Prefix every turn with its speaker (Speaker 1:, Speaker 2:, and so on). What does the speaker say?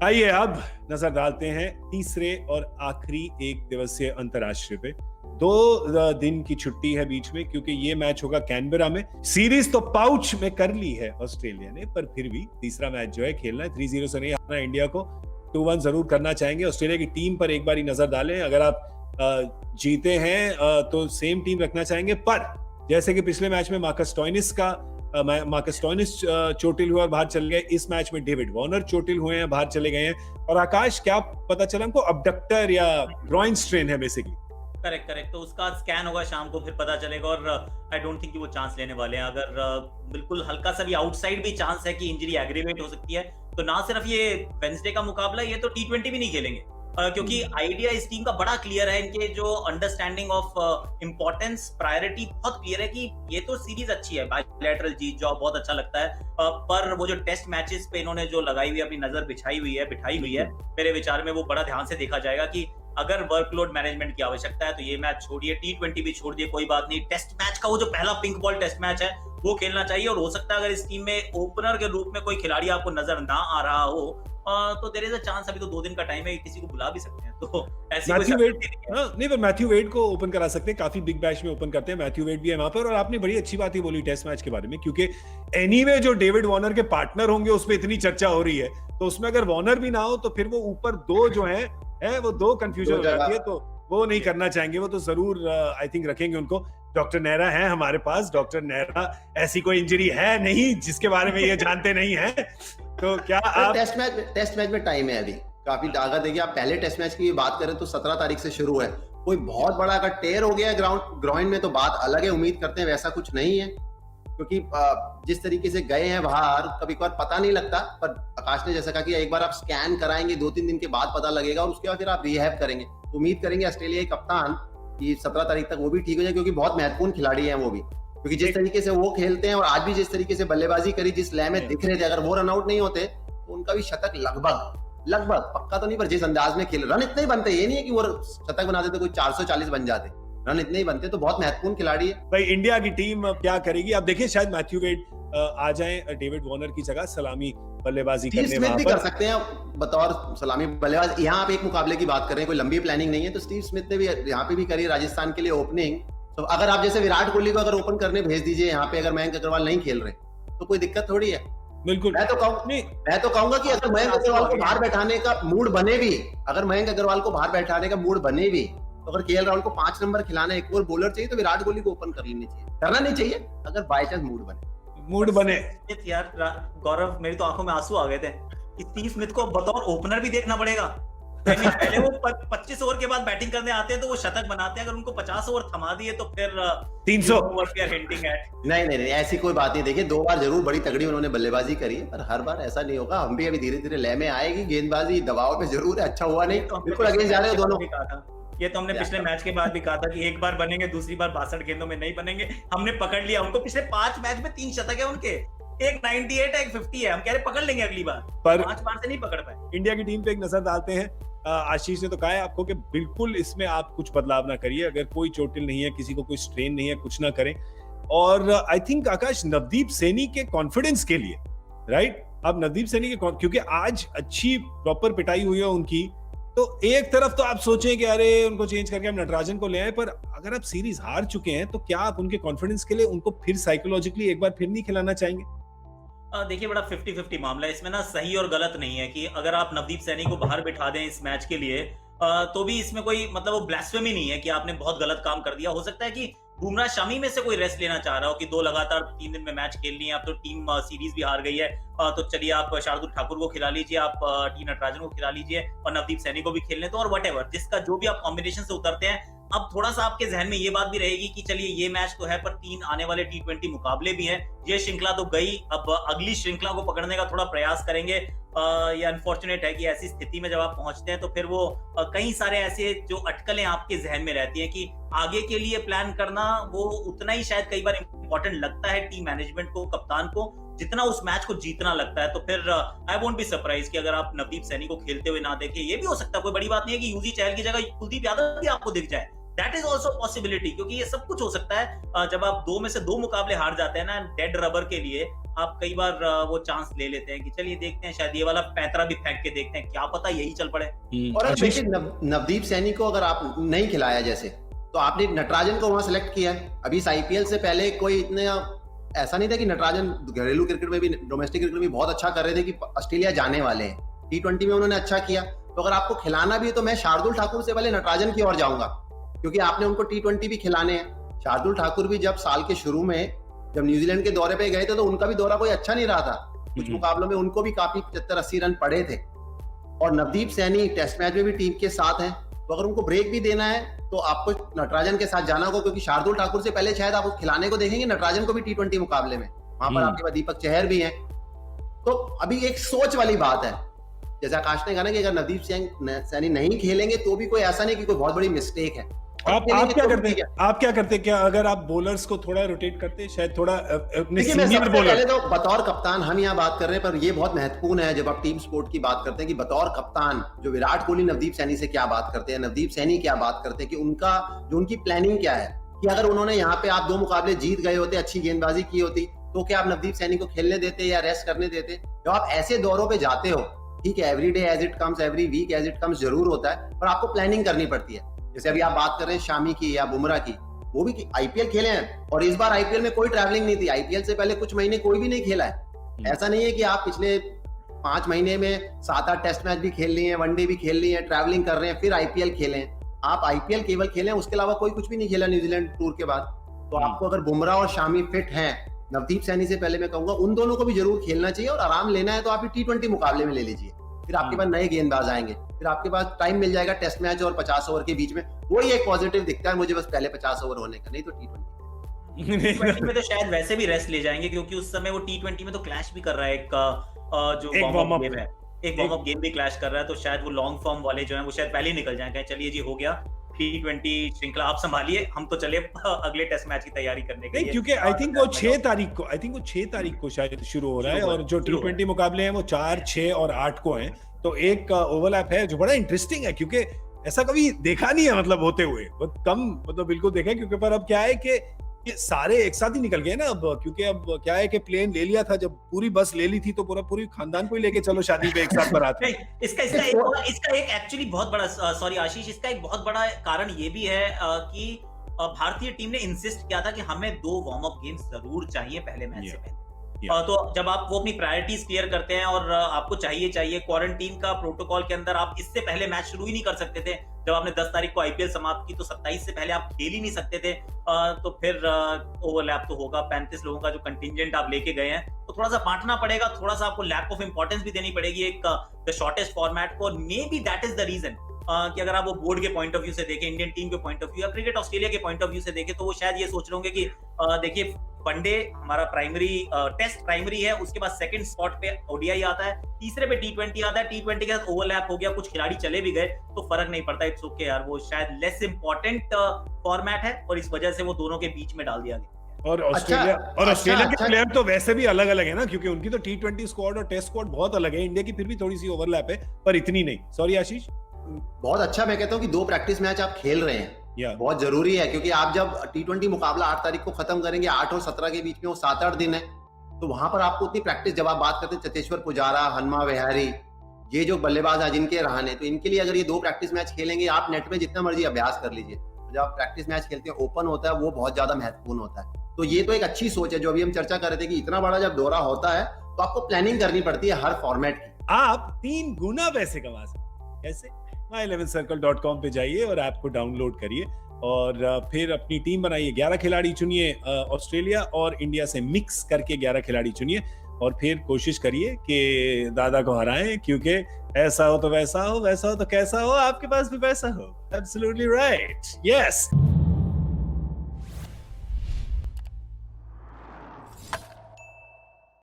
Speaker 1: आइए अब नजर डालते हैं तीसरे और आखिरी एक दिवसीय अंतरराष्ट्रीय पे। 2 दिन की छुट्टी है बीच में, क्योंकि ये मैच होगा कैनबरा में। सीरीज तो पाउच में कर ली है ऑस्ट्रेलिया ने, पर फिर भी तीसरा मैच जो है खेलना है। 3-0 से नहीं हारना इंडिया को, 2-1 जरूर करना चाहेंगे। ऑस्ट्रेलिया की टीम पर एक बार ही नजर डालें। अगर आप जीते हैं तो सेम टीम रखना चाहेंगे, पर जैसे कि पिछले मैच में मार्कस स्टोइनिस चोटिल हुआ और बाहर चले गए, इस मैच में डेविड वार्नर चोटिल हुए हैं, बाहर चले गए हैं। और आकाश, क्या पता चला हमको अबडक्टर या ग्रॉइन स्ट्रेन है बेसिकली।
Speaker 2: करेक्ट। तो उसका स्कैन होगा शाम को, फिर पता चलेगा। और आई डोंट थिंक कि वो चांस लेने वाले हैं। अगर बिल्कुल हल्का सा भी आउटसाइड भी चांस है कि इंजरी एग्रीवेट हो सकती है, तो ना सिर्फ ये वेडनेसडे का मुकाबला, ये तो T20 भी नहीं खेलेंगे। क्योंकि आइडिया इस टीम का बड़ा क्लियर है। इनके जो अंडरस्टैंडिंग ऑफ इंपॉर्टेंस, प्रायोरिटी बहुत क्लियर है कि ये तो सीरीज अच्छी है, बायलैटरल जीत जाओ, बहुत अच्छा लगता है। पर वो जो टेस्ट मैचेस पे इन्होंने जो लगाई हुई अपनी नजर बिछाई हुई है, मेरे विचार में वो बड़ा ध्यान से देखा जाएगा कि अगर वर्कलोड मैनेजमेंट की आवश्यकता है तो ये मैच छोड़िए, T20 भी छोड़ दिए, कोई बात नहीं। टेस्ट मैच का वो जो पहला पिंक बॉल टेस्ट मैच है वो खेलना चाहिए। और हो सकता है अगर इस टीम में ओपनर के रूप में कोई खिलाड़ी आपको नजर ना आ रहा हो, तो देयर इज अ चांस, अभी तो 2 दिन का टाइम है, किसी को बुला भी सकते हैं। तो ऐसी
Speaker 1: मैथ्यू वेड, नहीं, पर मैथ्यू वेड को ओपन करा सकते हैं। काफी बिग बैश में ओपन करते हैं, मैथ्यू वेड भी है वहां पर। और आपने बड़ी अच्छी बात ही बोली टेस्ट मैच के बारे में, क्योंकि एनीवे जो डेविड वार्नर के पार्टनर होंगे उसमें इतनी चर्चा हो रही है, तो उसमें अगर वार्नर भी ना हो तो फिर वो ऊपर 2 जो है वो 2 कंफ्यूजन हो जाती है। तो वो नहीं करना चाहेंगे, वो तो जरूर आई थिंक रखेंगे उनको। डॉक्टर नेहरा है हमारे पास। डॉक्टर नेहरा, ऐसी कोई इंजरी है नहीं जिसके बारे में ये जानते नहीं है, तो क्या आप
Speaker 3: टेस्ट मैच में टाइम है अभी काफी। अगर देखिए आप पहले टेस्ट मैच की बात करें तो 17 तारीख से शुरू है। कोई बहुत बड़ा अगर टेयर हो गया है ग्राउंड में तो बात अलग है, उम्मीद करते हैं वैसा कुछ नहीं है, क्योंकि जिस तरीके से गए हैं बाहर, कभी कभार पता नहीं लगता। पर आकाश ने जैसा कहा कि एक बार आप स्कैन कराएंगे, 2-3 दिन के बाद पता लगेगा, और उसके बाद फिर आप रिहैब करेंगे। तो उम्मीद करेंगे ऑस्ट्रेलियाई कप्तान कि 17 तारीख तक वो भी ठीक हो जाए, क्योंकि बहुत महत्वपूर्ण खिलाड़ी है वो भी। क्योंकि जिस तरीके से वो खेलते हैं और आज भी जिस तरीके से बल्लेबाजी करी, जिस लय में दिख रहे थे, अगर वो रन आउट नहीं होते तो उनका भी शतक लगभग पक्का तो नहीं, पर जिस अंदाज में खेल, रन इतने ही बनते, ये नहीं है कि वो शतक बनाते तो कोई 440 बन जाते, रन इतने ही बनते। तो बहुत महत्वपूर्ण खिलाड़ी है
Speaker 1: भाई। इंडिया की टीम क्या करेगी आप देखिए, शायद मैथ्यू वेड आ जाए डेविड वार्नर की जगह सलामी बल्लेबाजी करने।
Speaker 3: स्मिथ भी कर सकते हैं बतौर सलामी बल्लेबाज। यहाँ आप एक मुकाबले की बात कर रहे हैं, कोई लंबी प्लानिंग नहीं है, तो स्टीव स्मिथ ने भी यहाँ पे भी करी राजस्थान के लिए ओपनिंग। तो अगर आप जैसे विराट कोहली को अगर ओपन करने भेज दीजिए यहाँ पे, अगर मयंक अग्रवाल नहीं खेल रहे तो कोई दिक्कत थोड़ी है।
Speaker 1: बिल्कुल।
Speaker 3: मैं तो कहूंगा कि अगर मयंक अग्रवाल को बाहर बैठाने का मूड बने भी, तो अगर केएल राहुल को 5 नंबर खिलाना, एक और बॉलर चाहिए, तो विराट कोहली को ओपन कर लेनी चाहिए, करना नहीं चाहिए अगर बाय चांस मूड बने।
Speaker 2: यार गौरव, मेरी तो आंखों में आंसू आ गए थे कि स्टीव स्मिथ को बतौर ओपनर भी देखना पड़ेगा। पहले वो 25 ओवर के बाद बैटिंग करने आते हैं तो वो शतक बनाते हैं, अगर उनको 50 ओवर थमा दिए तो फिर
Speaker 1: 300
Speaker 3: नहीं, ऐसी कोई बात नहीं। देखिए 2 बार जरूर बड़ी तगड़ी उन्होंने बल्लेबाजी करी है, पर हर बार ऐसा नहीं होगा। हम भी अभी धीरे धीरे लय में आएगी गेंदबाजी, दबाव पे जरूर है, अच्छा हुआ नहीं, बिल्कुल अगेंस्ट जा रहे हो दोनों।
Speaker 2: ये तो हमने पिछले मैच के बाद भी कहा था कि एक बार बनेंगे, दूसरी बार 62 गेंदों में नहीं बनेंगे। हमने पकड़ लिया उनको। पिछले 5 मैच में 3 शतक है उनके, एक 98 है, एक 50 है। हम कह रहे पकड़ लेंगे अगली बार, पर 5 बार से नहीं पकड़ पाए।
Speaker 1: इंडिया की टीम पे एक नजर डालते हैं। आशीष ने तो कहा है आपको कि बिल्कुल इसमें आप कुछ बदलाव ना करिए, अगर कोई चोटिल नहीं है, किसी को कोई स्ट्रेन नहीं है, कुछ ना करें। और आई थिंक आकाश, नवदीप सैनी के कॉन्फिडेंस के लिए, राइट, अब नवदीप सैनी के, क्योंकि आज अच्छी प्रॉपर पिटाई हुई है उनकी, तो एक तरफ तो आप सोचें कि अरे उनको चेंज करके हम नटराजन को ले आए, पर अगर आप सीरीज हार चुके हैं तो क्या आप उनके कॉन्फिडेंस के लिए उनको फिर साइकोलॉजिकली एक बार फिर नहीं खिलाना चाहेंगे?
Speaker 2: देखिए बड़ा 50-50 मामला है इसमें ना, सही और गलत नहीं है कि अगर आप नवदीप सैनी को बाहर बिठा दें इस मैच के लिए, तो भी इसमें कोई मतलब वो ब्लास्फेमी नहीं है कि आपने बहुत गलत काम कर दिया। हो सकता है कि बुमराह शमी में से कोई रेस्ट लेना चाह रहा हो कि 2 लगातार 3 दिन में मैच खेलनी है, अब तो टीम सीरीज भी हार गई है, तो चलिए आप शार्दुल ठाकुर को खिला लीजिए, आप टी नटराजन को खिला लीजिए और नवदीप सैनी को भी खेलने दो, और व्हाटएवर जिसका जो भी आप कॉम्बिनेशन से उतरते हैं। अब थोड़ा सा आपके जहन में ये बात भी रहेगी कि चलिए ये मैच तो है, पर 3 आने वाले T20 मुकाबले भी हैं। ये श्रृंखला तो गई, अब अगली श्रृंखला को पकड़ने का थोड़ा प्रयास करेंगे। ये अनफॉर्चुनेट है कि ऐसी स्थिति में जब आप पहुंचते हैं तो फिर वो कई सारे ऐसे जो अटकलें आपके जहन में रहती हैं कि आगे के लिए प्लान करना वो उतना ही शायद कई बार इंपॉर्टेंट लगता है टीम मैनेजमेंट को, कप्तान को, जितना उस मैच को जीतना लगता है। तो फिर आई वोंट बी सरप्राइज कि अगर आप नवदीप सैनी को खेलते हुए ना देखें। ये भी हो सकता है, कोई बड़ी बात नहीं है कि यूजी चहल की जगह कुलदीप यादव भी आपको दिख जाए, दैट इज ऑल्सो पॉसिबिलिटी, क्योंकि ये सब कुछ हो सकता है। जब आप 2 में से 2 मुकाबले हार जाते हैं ना डेड रबर के लिए, आप कई बार वो चांस ले लेते हैं कि चलिए देखते हैं, शायद ये वाला पैंतरा भी फेंक के देखते हैं, क्या पता यही चल पड़े।
Speaker 3: और अगर देखिए नवदीप सैनी को अगर आप नहीं खिलाया जैसे, तो आपने नटराजन को वहां सेलेक्ट किया है। अभी इस आईपीएल से पहले कोई इतने ऐसा नहीं था कि नटराजन घरेलू क्रिकेट में भी, डोमेस्टिक क्रिकेट में भी बहुत अच्छा कर रहे थे कि ऑस्ट्रेलिया जाने वाले हैं। T20 में उन्होंने अच्छा किया, तो अगर आपको खिलाना भी है तो मैं शार्दुल ठाकुर से पहले नटराजन की ओर जाऊंगा, क्योंकि आपने उनको T20 भी खिलाने हैं। शार्दुल ठाकुर भी जब साल के शुरू में जब न्यूजीलैंड के दौरे पे गए थे तो उनका भी दौरा कोई अच्छा नहीं रहा था। कुछ मुकाबलों में उनको भी काफी 75-80 रन पड़े थे। और नवदीप सैनी टेस्ट मैच में भी टीम के साथ हैं, तो अगर उनको ब्रेक भी देना है तो आपको नटराजन के साथ जाना होगा, क्योंकि शार्दुल ठाकुर से पहले शायद आप खिलाने को देखेंगे नटराजन को भी T20 मुकाबले में। वहां पर आपके पास दीपक चहर भी हैं। तो अभी एक सोच वाली बात है, जैसे आकाश ने कहा ना कि अगर नवदीप सैनी नहीं खेलेंगे तो भी कोई ऐसा नहीं कि कोई बहुत बड़ी मिस्टेक है।
Speaker 1: आप क्या करते हैं? आप क्या करते हैं? क्या अगर आप बॉलर्स को थोड़ा रोटेट करते, शायद थोड़ा अपने सीनियर बॉलर?
Speaker 3: पहले तो बतौर कप्तान हम यहाँ बात कर रहे हैं, पर ये बहुत महत्वपूर्ण है जब आप टीम स्पोर्ट की बात करते हैं कि बतौर कप्तान जो विराट कोहली नवदीप सैनी से क्या बात करते हैं, नवदीप सैनी क्या बात करते हैं, कि उनका जो उनकी प्लानिंग क्या है, कि अगर उन्होंने यहाँ पे आप 2 मुकाबले जीत गए होते, अच्छी गेंदबाजी की होती, तो क्या आप नवदीप सैनी को खेलने देते या रेस्ट करने देते? जब आप ऐसे दौरों पे जाते हो, ठीक है, every day as it comes, every week as it comes जरूर होता है, पर आपको प्लानिंग करनी पड़ती है। जैसे अभी आप बात कर रहे हैं शामी की या बुमराह की, वो भी आईपीएल खेले हैं, और इस बार आईपीएल में कोई ट्रैवलिंग नहीं थी। आईपीएल से पहले कुछ महीने कोई भी नहीं खेला है। ऐसा नहीं है कि आप पिछले 5 महीने में 7-8 टेस्ट मैच भी खेल लिए हैं, वनडे भी खेल लिए हैं, ट्रैवलिंग कर रहे हैं, फिर आईपीएल खेले हैं। आप आईपीएल केवल खेले हैं, उसके अलावा कोई कुछ भी नहीं खेला न्यूजीलैंड टूर के बाद। तो आपको अगर बुमराह और शामी फिट हैं, नवदीप सैनी से पहले मैं कहूंगा उन दोनों को भी जरूर खेलना चाहिए, और आराम लेना है तो आप T20 मुकाबले में ले लीजिए। फिर आपके पास नए गेंदबाज आएंगे, फिर आपके पास टाइम मिल जाएगा टेस्ट मैच और 50 ओवर के बीच में। वही एक पॉजिटिव दिखता है मुझे, बस पहले 50 ओवर होने का, नहीं तो
Speaker 2: T20 में तो शायद वैसे भी रेस्ट ले जाएंगे, क्योंकि उस समय वो T20 में तो क्लैश भी कर रहा है, जो वार्म अप गेम है, एक वार्म अप गेम भी क्लैश कर रहा है, तो शायद वो लॉन्ग फॉर्म वाले जो हैं वो शायद पहले ही निकल जाएंगे। चलिए जी, हो गया T20 श्रृंखला, आप संभालिए, हम तो चले अगले टेस्ट मैच की तैयारी करने के लिए।
Speaker 1: क्योंकि आई थिंक वो 6 तारीख को शायद शुरू हो रहा है, और जो T20 मुकाबले हैं वो 4, 6 और 8 को हैं। तो एक ओवरलैप है जो बड़ा इंटरेस्टिंग है, क्योंकि ऐसा कभी देखा नहीं है, मतलब होते हुए बहुत कम, मतलब बिल्कुल देखा है। क्योंकि पर अब क्या है कि ये सारे एक साथ ही निकल गए ना अब, क्योंकि अब क्या है कि प्लेन ले लिया था, जब पूरी बस ले ली थी तो पूरी खानदान को ही लेके चलो शादी पे एक साथ बारात।
Speaker 2: इसका एक एक्चुअली बहुत बड़ा, सॉरी आशीष, इसका एक बहुत बड़ा कारण ये भी है कि भारतीय टीम ने इंसिस्ट किया था कि हमें 2 वार्म अप गेम्स जरूर चाहिए पहले मैच से पहले। तो जब आप वो अपनी प्रायोरिटीज क्लियर करते हैं और आपको चाहिए क्वारंटीन का प्रोटोकॉल के अंदर आप इससे पहले मैच शुरू ही नहीं कर सकते थे। जब आपने 10 तारीख को आईपीएल समाप्त की तो 27 से पहले आप खेल ही नहीं सकते थे। तो फिर ओवरलैप तो होगा, 35 लोगों का जो कंटिंजेंट आप लेके गए हैं तो थोड़ा सा बांटना पड़ेगा, थोड़ा सा आपको लैक ऑफ इंपॉर्टेंस भी देनी पड़ेगी एक द शॉर्टेस्ट फॉर्मेट को। May be that is the reason कि अगर आप वो बोर्ड के पॉइंट ऑफ व्यू से देखें, इंडियन टीम के पॉइंट ऑफ व्यू या क्रिकेट ऑस्ट्रेलिया के पॉइंट ऑफ व्यू से देखें, तो वो शायद ये सोच रहे होंगे कि देखिए वनडे हमारा प्राइमरी टेस्ट प्राइमरी है, उसके बाद सेकंड स्पॉट पे ओडीआई आता है, तीसरे पे T20 आता है। T20 के साथ ओवरलैप हो गया, कुछ खिलाड़ी चले भी गए तो फर्क नहीं पड़ता, इट्स ओके यार, वो शायद लेस इंपॉर्टेंट फॉर्मेट है और इस वजह से वो दोनों के बीच में डाल दिया गया।
Speaker 1: और ऑस्ट्रेलिया के प्लेयर तो वैसे भी अलग अलग है ना, क्योंकि उनकी तो T20 स्क्वाड और टेस्ट स्क्वाड बहुत अलग है। इंडिया की फिर भी थोड़ी सी ओवरलैप है, पर इतनी नहीं। सॉरी आशीष।
Speaker 3: बहुत अच्छा, मैं कहता हूँ कि 2 प्रैक्टिस मैच आप खेल रहे हैं, बहुत जरूरी है, क्योंकि आप जब T20 मुकाबला 8 तारीख को खत्म करेंगे, 8 और 17 के बीच में वो 7-8 दिन है, तो वहां पर आपको उतनी प्रैक्टिस, जब आप बात करते हैं चतेश्वर पुजारा, हनुमा विहारी, ये जो बल्लेबाज आज इनके रहाने, तो इनके लिए अगर ये 2 प्रैक्टिस मैच खेलेंगे, आप नेट में जितना मर्जी अभ्यास कर लीजिए, जब आप प्रैक्टिस मैच खेलते हैं ओपन होता है, वो बहुत ज्यादा महत्वपूर्ण होता है। तो ये तो एक अच्छी सोच है जो अभी हम चर्चा कर रहे थे कि इतना बड़ा जब दौरा होता है तो आपको प्लानिंग करनी पड़ती है हर फॉर्मेट की।
Speaker 1: आप 3 गुना पैसे कमा सकते। कैसे? my11circle.com पे जाइए और ऐप को डाउनलोड करिए और फिर अपनी टीम बनाइए। 11 खिलाड़ी चुनिए, ऑस्ट्रेलिया और इंडिया से मिक्स करके 11 खिलाड़ी चुनिए और फिर कोशिश करिए कि दादा को हराएं, क्योंकि ऐसा हो तो वैसा हो, वैसा हो तो कैसा हो, आपके पास भी पैसा हो। Absolutely right, yes.